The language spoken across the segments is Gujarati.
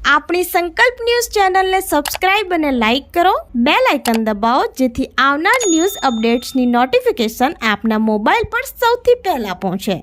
આપણી સંકલ્પ ન્યૂઝ ચેનલને સબસ્ક્રાઇબ અને લાઇક કરો, બેલ આઇકન દબાવો જેથી આવનાર ન્યૂઝ અપડેટ્સની નોટિફિકેશન આપના મોબાઈલ પર સૌથી પહેલા પહોંચે.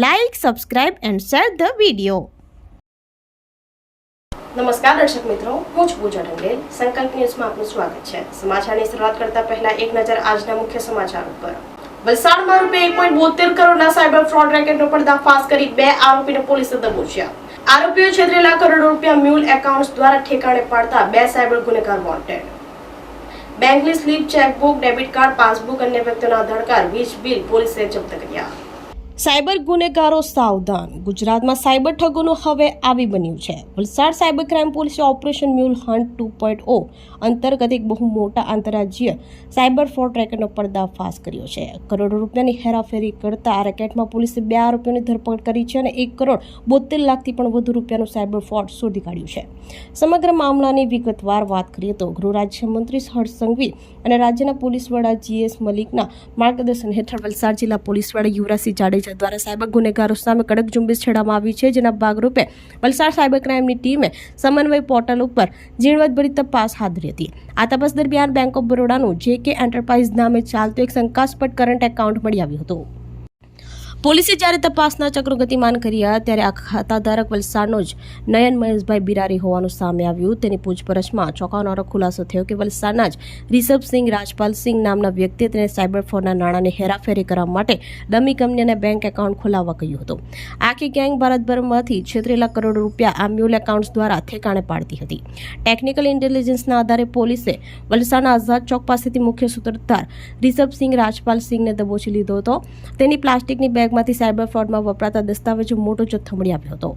Like, subscribe and share the video. નમસ્કાર દર્શક મિત્રો, હું છું પૂજા ઢંગેલ. સંકલ્પ ન્યૂઝમાં આપનું સ્વાગત છે. સમાચારની શરૂઆત કરતા પહેલા એક નજર આજના મુખ્ય સમાચાર ઉપર. વલસાડમાં ₹1.72 કરોડના સાયબર ફ્રોડ રેકેટનો પર્દાફાશ કરી 2 આરોપીને પોલીસે દબોચ્યા. આરોપીઓ છેતરેલા કરોડો રૂપિયા મ્યુલ એકાઉન્ટ્સ દ્વારા ઠેકાણે પાડતા 2 સાયબર ગુનેગાર વોન્ટેડ. બેંકની slip, chequebook, debit card, passbook, અન્ય વ્યક્તિઓના આધાર કાર્ડ, વીજ બિલ પોલીસે જપ્ત કર્યા. સાયબર ગુનેગારો સાવધાન. ગુજરાતમાં સાયબર ઠગોનું હવે આવી બન્યું છે. વલસાડ સાયબર ક્રાઇમ પોલીસે ઓપરેશન મ્યુલ હન્ટ 2.0 અંતર્ગત એક બહુ મોટા આંતરરાજ્ય સાયબર ફ્રોડ રેકેટનો પર્દાફાશ કર્યો છે. કરોડો રૂપિયાની હેરાફેરી કરતા આ રેકેટમાં પોલીસે 2 આરોપીઓની ધરપકડ કરી છે અને ₹1.72 લાખથી પણ વધુ રૂપિયાનું સાયબર ફ્રોડ શોધી કાઢ્યું છે. સમગ્ર મામલાની વિગતવાર વાત કરીએ તો ગૃહ રાજ્યમંત્રી હર્ષ સંઘવી અને રાજ્યના પોલીસ વડા GS મલિકના માર્ગદર્શન હેઠળ વલસાડ જિલ્લા પોલીસ વડા યુવરાજસિંહ જાડેજા દ્વારા સાયબર ગુનેગારો સામે કડક ઝુંબેશ છેડવામાં આવી છે, જેના ભાગરૂપે વલસાડ સાયબર ક્રાઇમની ટીમે સમન્વય પોર્ટલ ઉપર ઝીણવટભરી તપાસ હાથ ધરી હતી. આ તપાસ દરમિયાન બેંક ઓફ બરોડાનું JK એન્ટરપ્રાઇઝ નામે ચાલતું એક શંકાસ્પદ કરંટ એકાઉન્ટ મળી આવ્યું હતું. પોલીસે જ્યારે તપાસના ચક્રો ગતિમાન કર્યા ત્યારે આ ખાતાધારક વલસાડનો જ નયન મહેશભાઈ બિરારી હોવાનું સામે આવ્યું. તેની પૂછપરછમાં ચોંકાવનારો ખુલાસો થયો કે વલસાડના જ રિષભસિંહ રાજપાલસિંહ નામના વ્યક્તિએ તેને સાયબર ફ્રોડના નાણાંની હેરાફેરી કરવા માટે ડમી કંપની અને બેંક એકાઉન્ટ ખોલાવવા કહ્યું હતું. આખી ગેંગ ભારતભરમાંથી છેતરેલા કરોડો રૂપિયા આ મ્યુલ એકાઉન્ટ્સ દ્વારા ઠેકાણે પાડતી હતી. ટેકનિકલ ઇન્ટેલિજન્સના આધારે પોલીસે વલસાડના આઝાદ ચોક પાસેથી મુખ્ય સૂત્રધાર રિષભસિંહ રાજપાલસિંહને દબોચી લીધો હતો. તેની પ્લાસ્ટિકની બેગ માંથી સાયબર ફ્રોડમાં વપરાતા દસ્તાવેજો મોટો જથ્થો મળી આવ્યો હતો.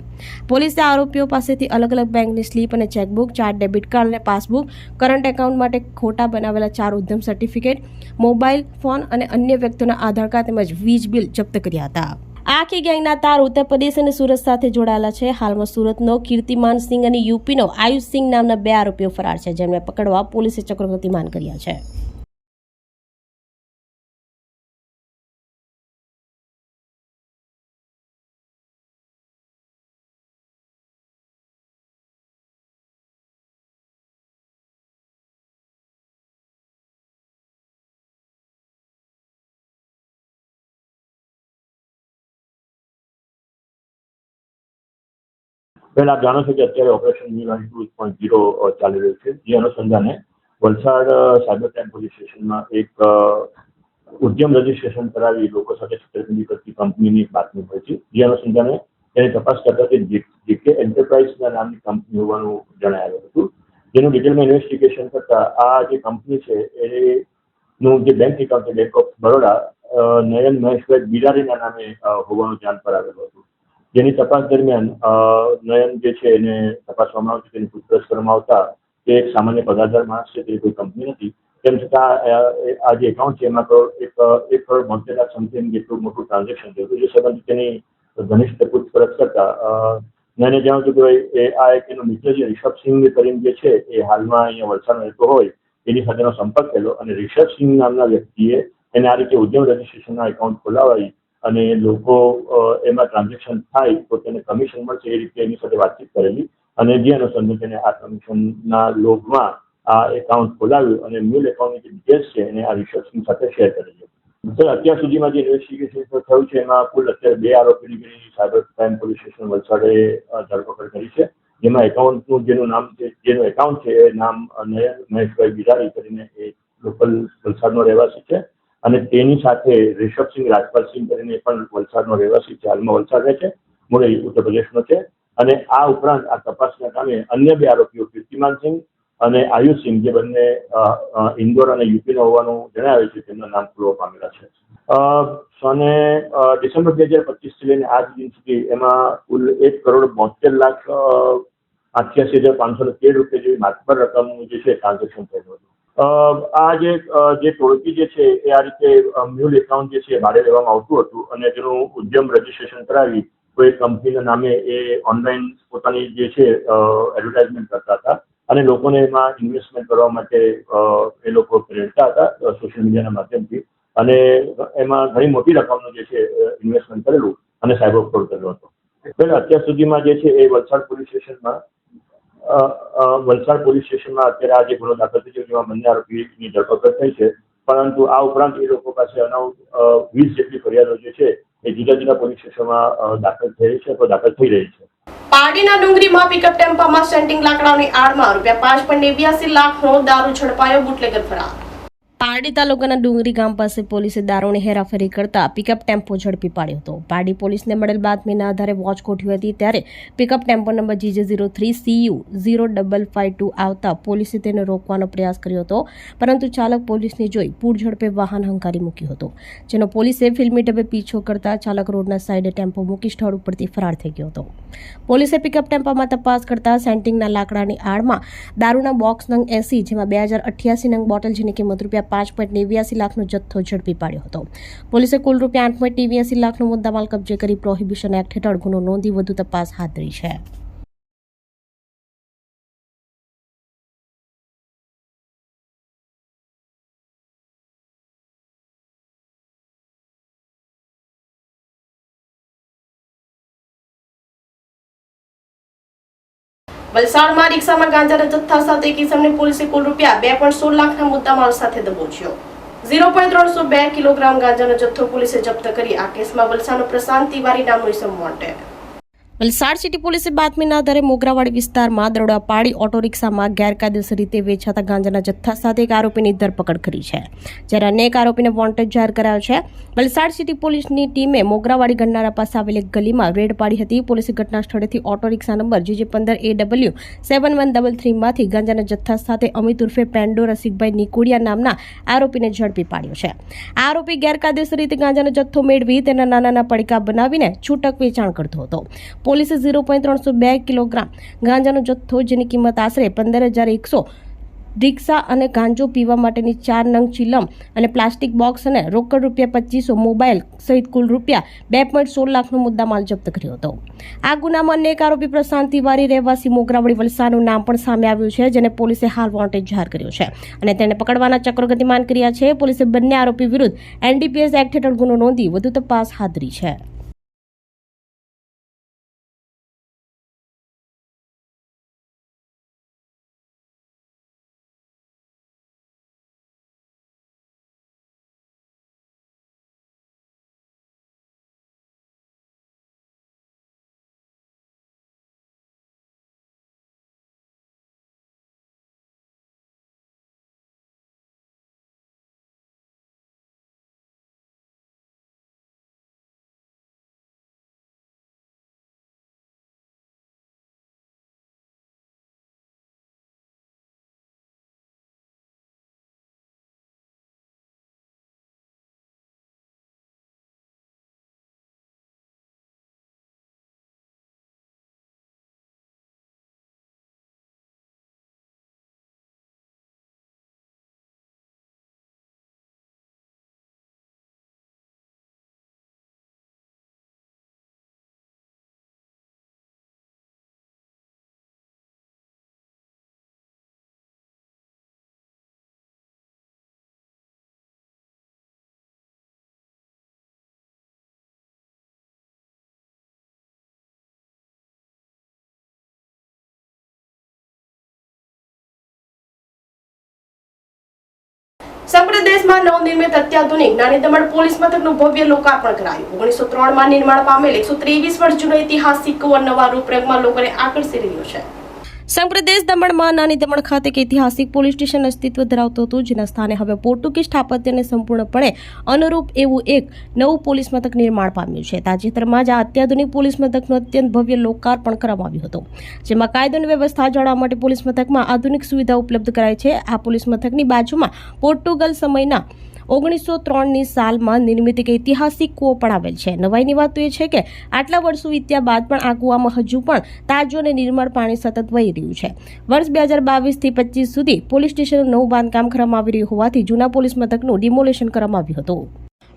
પોલીસે આરોપીઓ પાસેથી અલગ અલગ બેંકની સ્લીપ અને ચેકબુક, 4 ડેબિટ કાર્ડ અને પાસબુક, કરંટ એકાઉન્ટ માટે ખોટા બનાવેલા 4 ઉદ્યમ સર્ટિફિકેટ, મોબાઈલ ફોન અને અન્ય વ્યક્તિઓના આધાર કાર્ડ તેમજ વીજ બિલ જપ્ત કર્યા હતા. આખી ગેંગના તાર ઉત્તર પ્રદેશ અને સુરત સાથે જોડાયેલા છે. હાલમાં સુરતનો કીર્તિમાન સિંહ અને યુપીનો આયુષ સિંહ નામના 2 આરોપીઓ ફરાર છે, જેમને પકડવા પોલીસે ચક્રો ગતિમાન કર્યા છે. પહેલા આપ જાણો છો કે અત્યારે ઓપરેશન મ્યુલ હન્ટ 2.0 ચાલી રહ્યું છે. જે અનુસંધાને વલસાડ સાયબર ક્રાઇમ પોલીસ સ્ટેશનમાં એક ઉદ્યમ રજીસ્ટ્રેશન કરાવી લોકો સાથે છેતરપિંડી કરતી કંપનીની બાતમી મળી છે. જે અનુસંધાને તેની તપાસ કરતા તે JK એન્ટરપ્રાઇઝના નામની કંપની હોવાનું જણાવ્યું હતું. જેનું ડિટેલમાં ઇન્વેસ્ટિગેશન કરતા આ જે કંપની છે એનું જે બેંક એકાઉન્ટ છે બેંક ઓફ બરોડા નયન મહેશભાઈ બિરારીના નામે હોવાનું જાણ પર આવેલું હતું. જેની તપાસ દરમિયાન નયન જે છે એને તપાસવામાં આવતી, તેની પૂછપરછ કરવામાં આવતા તે એક સામાન્ય પગારદાર માણસ છે, તે કોઈ કંપની નથી. તેમ છતાં આ જે એકાઉન્ટ છે એમાં તો એક કરોડ 72 લાખ સમથિંગ જેટલું મોટું ટ્રાન્ઝેક્શન થયું હતું. જે સંબંધિત તેની ઘનિષ્ઠ પૂછપરછ કરતા નયને જણાવ્યું કે આ એક એનો મિત્ર જે રિષભસિંહ કરીને જે છે એ હાલમાં અહીંયા વલસાડમાં રહેતો હોય એની સાથેનો સંપર્ક થયેલો અને રિષભસિંહ નામના વ્યક્તિએ એને આ રીતે ઉદ્યમ રજીસ્ટ્રેશનના એકાઉન્ટ ખોલાવાઈ અને લોકો એમાં ટ્રાન્ઝેક્શન થાય તો તેને કમિશન મળશે એ રીતે એની સાથે વાતચીત કરેલી અને જે અનુસંધાને તેને આ કમિશનના લોભમાં આ એકાઉન્ટ ખોલાવ્યું અને મ્યુલ એકાઉન્ટની જે ડિટેલ્સ છે એને આ રિષભસિંહ સાથે શેર કરેલી. સર, અત્યાર સુધીમાં જે ઇન્વેસ્ટિગેશન થયું છે એમાં કુલ અત્યારે 2 આરોપીની સાયબર ક્રાઇમ પોલીસ સ્ટેશન વલસાડે ધરપકડ કરી છે. જેમાં એકાઉન્ટનું જેનું એકાઉન્ટ છે એ નામ નયન મહેશભાઈ બિરારી કરીને એ લોકલ વલસાડનો રહેવાસી છે અને તેની સાથે રિષભસિંહ રાજપાલસિંહ કરીને પણ વલસાડનો રહેવાસી છે. હાલમાં વલસાડ રહે છે, મૂળ ઉત્તર પ્રદેશનો છે. અને આ ઉપરાંત આ તપાસના કામે અન્ય 2 આરોપીઓ કીર્તિમાન સિંહ અને આયુષ સિંહ જે બંને ઇન્દોર અને યુપીના હોવાનું જણાવે છે, તેમના નામ ખુલવા પામેલા છે. ડિસેમ્બર 2025 લઈને આજ દિન સુધી એમાં કુલ ₹1,88,513 જેવી માતબર રકમનું જે છે ટ્રાન્ઝેક્શન થયેલું હતું. આ જે ટોળકી જે છે એ આ રીતે મ્યુલ એકાઉન્ટ જે છે ભાડે લેવામાં આવતું હતું અને તેનું ઉદ્યમ રજીસ્ટ્રેશન કરાવી કોઈ કંપનીના નામે એ ઓનલાઈન પોતાની જે છે એડવર્ટાઇઝમેન્ટ કરતા હતા અને લોકોને એમાં ઇન્વેસ્ટમેન્ટ કરવા માટે એ લોકો પ્રેરતા હતા સોશિયલ મીડિયાના માધ્યમથી અને એમાં ઘણી મોટી રકમનું જે છે ઇન્વેસ્ટમેન્ટ કરેલું અને સાયબર ફ્રોડ કર્યો હતો. અત્યાર સુધીમાં જે છે એ વલસાડ પોલીસ સ્ટેશનમાં વલસાડ પોલીસ સ્ટેશનમાં અત્યારે આ જે ગુનો દાખલ થયો છે જેમાં બંને આરોપીની ધરપકડ થઈ છે, પરંતુ આ ઉપરાંત એ લોકો પાસે 20 જેટલી ફરિયાદો જે છે એ જુદા જુદા પોલીસ સ્ટેશનમાં દાખલ થઈ છે અથવા દાખલ થઈ રહી છે. પારડીના ડુંગરીમાં પિકઅપ ટેમ્પામાં સેન્ટિંગ લાકડાની આડમાં ₹5.82 લાખનો દારૂ ઝડપાયો, બુટલેગર ફરાર. પારડી તાલુકાના ડુંગરી ગામ પાસે પોલીસે દારૂની હેરાફેરી કરતા પિકઅપ ટેમ્પો ઝડપી પાડ્યો હતો. પારડી પોલીસને મળેલ બાતમીના આધારે વોચ ગોઠવી હતી ત્યારે પિકઅપ ટેમ્પો નંબર GJ03CU0552 આવતા પોલીસે તેને રોકવાનો પ્રયાસ કર્યો હતો, પરંતુ ચાલક પોલીસને જોઈ પૂર ઝડપે વાહન હંકારી મૂક્યું હતું, જેનો પોલીસે ફિલ્મી ઢબે પીછો કરતા ચાલક રોડના સાઈડે ટેમ્પો મૂકી સ્થળ ઉપરથી ફરાર થઈ ગયો હતો. પોલીસે પિકઅપ ટેમ્પામાં તપાસ કરતા સેન્ટિંગના લાકડાની આડમાં દારૂના બોક્સ નંગ 80 જેમાં 2088 નંગ બોટલ જેની કિંમત ₹5.82 લાખનો જથ્થો ઝડપી પાડ્યો હતો. પોલીસે કુલ ₹8.82 લાખનો મુદ્દામાલ કબજે કરી પ્રોહિબિશન એક્ટ હેઠળ ગુનો નોંધી વધુ તપાસ હાથ ધરી છે. વલસાડમાં રિક્ષામાં ગાંજાના જથ્થા સાથે એક ઇસમને પોલીસે કુલ ₹2.16 લાખના મુદ્દામાલ સાથે દબોચ્યો. 0.302 કિલોગ્રામ ગાંજાનો જથ્થો પોલીસે જપ્ત કરી. આ કેસમાં વલસાડનો પ્રશાંત તિવારી નામનો ઇસમ વોન્ટેડ. વલસાડ સિટી પોલીસે બાતમીના આધારે મોગરાવાડી વિસ્તારમાં દરોડા પાડી ઓટો રિક્ષામાં ગેરકાયદેસર રીતે વેચાતા ગાંજાના જથ્થા સાથે એક આરોપીની ધરપકડ કરી છે, જ્યારે અન્ય એક આરોપીને વોન્ટેડ જાહેર કરાયો છે. વલસાડ સિટી પોલીસની ટીમે મોગરાવાડી ગન્નારા પાસે આવેલ એક ગલીમાં રેડ પાડી હતી. પોલીસે ઘટના સ્થળેથી ઓટો રિક્ષા નંબર GJ15AW7133 માંથી ગાંજાના જથ્થા સાથે અમિત ઉર્ફે પેન્ડો રસિકભાઈ નિકોડિયા નામના આરોપીને ઝડપી પાડ્યો છે. આ આરોપી ગેરકાયદેસર રીતે ગાંજાનો જથ્થો મેળવી તેના નાના પડીકા બનાવીને છૂટક વેચાણ કરતો હતો. પોલીસે 0.302 કિલોગ્રામ ગાંજાનો જથ્થો જેની કિંમત આશરે 15,100 રિક્ષા અને ગાંજો પીવા માટેની 4 નંગ ચીલમ અને પ્લાસ્ટિક બોક્સ અને રોકડ ₹2500 મોબાઈલ સહિત કુલ ₹2.16 લાખનો મુદ્દામાલ જપ્ત કર્યો હતો. આ ગુનામાં અન્ય એક આરોપી પ્રશાંત તિવારી રહેવાસી મોગરાવાડી વલસાડનું નામ પણ સામે આવ્યું છે, જેને પોલીસે હાલ વોન્ટેડ જાહેર કર્યો છે અને તેને પકડવાના ચક્રો ગતિમાન કર્યા છે. પોલીસે બંને આરોપી વિરુદ્ધ NDPS એક્ટ હેઠળ ગુનો નોંધી વધુ તપાસ હાથ ધરી છે. સમગ્ર દેશમાં નવનિર્મિત અત્યાધુનિક નાની દમણ પોલીસ મથકનું ભવ્ય લોકાર્પણ કરાયું. 1903માં નિર્માણ પામેલ 123 વર્ષ જૂનો ઐતિહાસિક નવા રૂપરેખમાં લોકોને આકર્ષી રહ્યો છે. સમગ્ર દેશ દમણમાં નાની દમણ ખાતે એક ઐતિહાસિક પોલીસ સ્ટેશન અસ્તિત્વ ધરાવતું હતું, જેના સ્થાને હવે પોર્ટુગીઝ સ્થાપત્યને સંપૂર્ણપણે અનુરૂપ એવું એક નવું પોલીસ મથક નિર્માણ પામ્યું છે. તાજેતરમાં જ આ અત્યાધુનિક પોલીસ મથકનું અત્યંત ભવ્ય લોકાર્પણ કરવામાં આવ્યું હતું, જેમાં કાયદોની વ્યવસ્થા જાળવવા માટે પોલીસ મથકમાં આધુનિક સુવિધા ઉપલબ્ધ કરાઈ છે. આ પોલીસ મથકની બાજુમાં પોર્ટુગલ સમયના 1903ની સાલમાં નિર્મિત એક ઐતિહાસિક કૂવો પણ આવેલ છે. નવાઈની વાત તો એ છે કે આટલા વર્ષો વીત્યા બાદ પણ આ કૂવામાં હજુ પણ તાજું અને નિર્મળ પાણી સતત વહી રહ્યું છે. વર્ષ 2022 થી 25 સુધી પોલીસ સ્ટેશનનું નવું બાંધકામ કરવામાં આવી રહ્યું હોવાથી જૂના પોલીસ મથકનું ડિમોલેશન કરવામાં આવ્યું હતું,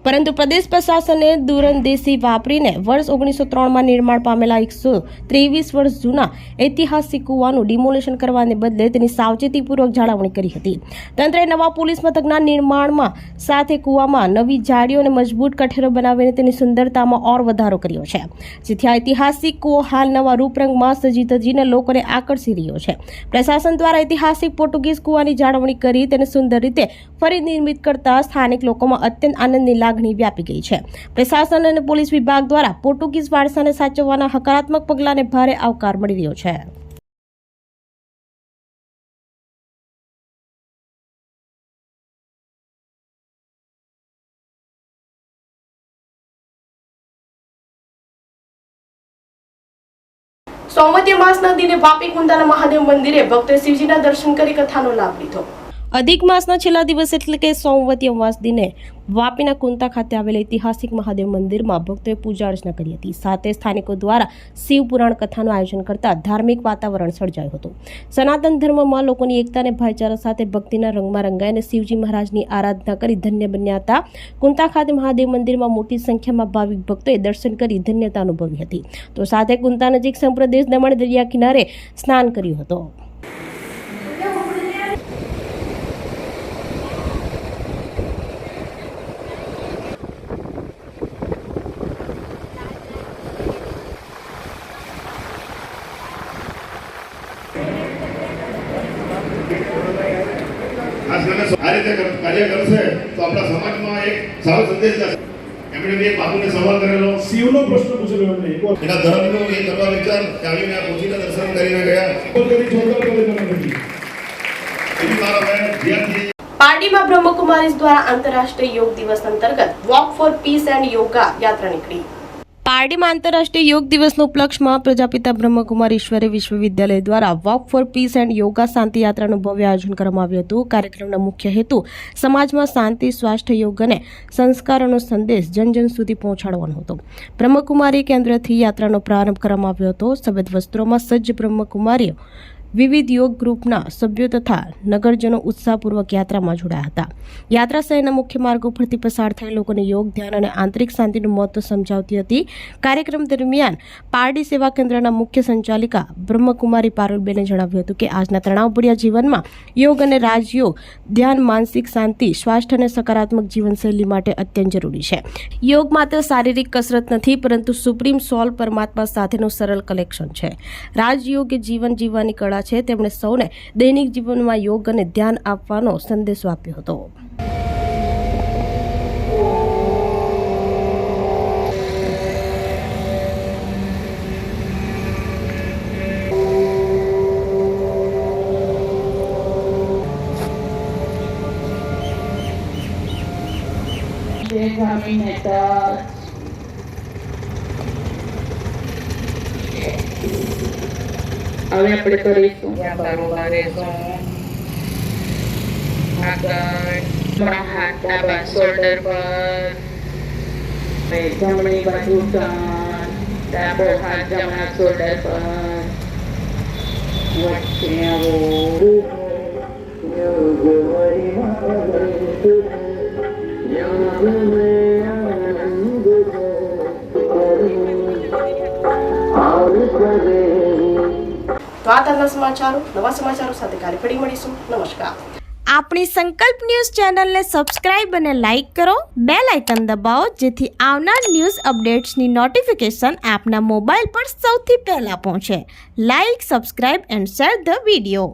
પરંતુ પ્રદેશ પ્રશાસને દૂરંદેશી વાપરીને વર્ષ 1903માં નિર્માણ પામેલા 123 વર્ષ જૂના ઐતિહાસિક કૂવાનું ડિમોલેશન કરવાને બદલે તેની સાવચેતીપૂર્વક જાળવણી કરી હતી. તંત્રે નવા પોલીસ મથકના નિર્માણમાં સાથે કૂવામાં નવી જાળીઓ અને મજબૂત કઠેરો બનાવીને તેની સુંદરતામાં ઓર વધારો કર્યો છે, જેથી આ ઐતિહાસિક કૂવો હાલ નવા રૂપરંગમાં સજી ધજીને લોકોને આકર્ષી રહ્યો છે. પ્રશાસન દ્વારા ઐતિહાસિક પોર્ટુગીઝ કૂવાની જાળવણી કરી તેને સુંદર રીતે ફરી નિર્મિત કરતા સ્થાનિક લોકોમાં અત્યંત આનંદની લાગણી વ્યાપી ગઈ છે. પ્રશાસન અને પોલીસ વિભાગ દ્વારા પોર્ટુગીઝ વારસાને સાચવવાના હકારાત્મક પગલાંને ભારે આવકાર મળી રહ્યો છે. સોમવતી અમાસના દિને વાપી કુંતાના મહાદેવ મંદિરે ભક્તોએ શિવજીના દર્શન કરી કથાનો લાભ લીધો. અધિક માસના છેલ્લા દિવસ એટલે કે સોમવતી અમાસ દિને વાપીના કુંતા ખાતે આવેલા ઐતિહાસિક મહાદેવ મંદિરમાં ભક્તોએ પૂજા અર્ચના કરી હતી. સાથે સ્થાનિકો દ્વારા શિવ પુરાણ કથાનું આયોજન કરતા ધાર્મિક વાતાવરણ સર્જાયું હતું. સનાતન ધર્મમાં લોકોની એકતા અને ભાઈચારા સાથે ભક્તિના રંગમાં રંગાઈને શિવજી મહારાજની આરાધના કરી ધન્ય બન્યા હતા. કુંતા ખાતે મહાદેવ મંદિરમાં મોટી સંખ્યામાં ભાવિક ભક્તોએ દર્શન કરી ધન્યતા અનુભવી હતી. તો સાથે કુંતા નજીક સંપ્રદેશ દમણ દરિયા કિનારે સ્નાન કર્યું હતું. ખાસ કરીને આ રીતે કાર્ય કરશે તો આપણા સમાજમાં એક સારો સંદેશ જશે. એમણે બી એક બાપુને સવાલ કરેલો, શિવનો પ્રશ્ન પૂછેલો એમને એના ધર્મનો એ કરવા વિચાર કે આવીને આ પહોંચીને દર્શન કરીને ગયા. એની મારા ભાઈ ધ્યાનથી પારડીમાં બ્રહ્મકુમારીઝ દ્વારા આંતરરાષ્ટ્રીય યોગ દિવસ અંતર્ગત walk for peace and yoga યાત્રા નીકળી. પારડીમાં આંતરરાષ્ટ્રીય યોગ દિવસના ઉપલક્ષમાં પ્રજાપિતા બ્રહ્મકુમારી ઈશ્વરીય વિશ્વવિદ્યાલય દ્વારા walk for peace and yoga શાંતિ યાત્રાનું ભવ્ય આયોજન કરવામાં આવ્યું હતું. કાર્યક્રમનો મુખ્ય હેતુ સમાજમાં શાંતિ, સ્વાસ્થ્ય, યોગ અને સંસ્કારોનો સંદેશ જન સુધી પહોંચાડવાનો હતો. બ્રહ્મકુમારી કેન્દ્રથી યાત્રાનો પ્રારંભ કરવામાં આવ્યો હતો. સફેદ વસ્ત્રોમાં સજ્જ બ્રહ્મકુમારીઓ વિવિધ યોગ ગ્રુપના સભ્યો તથા નગરજનો ઉત્સાહપૂર્વક યાત્રામાં જોડાયા હતા. યાત્રા શહેરના મુખ્ય માર્ગો પરથી પસાર થઈ લોકોને યોગ, ધ્યાન અને આંતરિક શાંતિનું મહત્વ સમજાવતી હતી. કાર્યક્રમ દરમિયાન પારડી સેવા કેન્દ્રના મુખ્ય સંચાલિકા બ્રહ્મકુમારી પારુલબેને જણાવ્યું હતું કે આજના તણાવભર્યા જીવનમાં યોગ અને રાજયોગ, ધ્યાન માનસિક શાંતિ, સ્વાસ્થ્ય અને સકારાત્મક જીવનશૈલી માટે અત્યંત જરૂરી છે. યોગ માત્ર શારીરિક કસરત નથી, પરંતુ સુપ્રીમ સોલ પરમાત્મા સાથેનું સરળ કનેક્શન છે. રાજયોગ એ જીવન જીવવાની કળા છે. તેમણે સૌને દૈનિક જીવનમાં યોગ અને ધ્યાન આપવાનો સંદેશો આપ્યો હતો. હવે આપણે કરીશું બરોબર આગળ હાથ ડાબા શોલ્ડર પર, જમણી બાજુ ટર્ન, ડાબો હાથ જમણા શોલ્ડર પર, વચ્ચે આવો તો આ તારના સમાચારો, નવા સમાચારો સાથે કાલે ફરી મળીશું. નમસ્કાર. આપણી સંકલ્પ ન્યૂઝ ચેનલને સબસ્ક્રાઇબ અને લાઇક કરો. બેલ આઇકન દબાવો જેથી આવનાર ન્યૂઝ અપડેટ્સની નોટિફિકેશન આપના મોબાઈલ પર સૌથી પહેલા પહોંચે. Like, subscribe and share the video.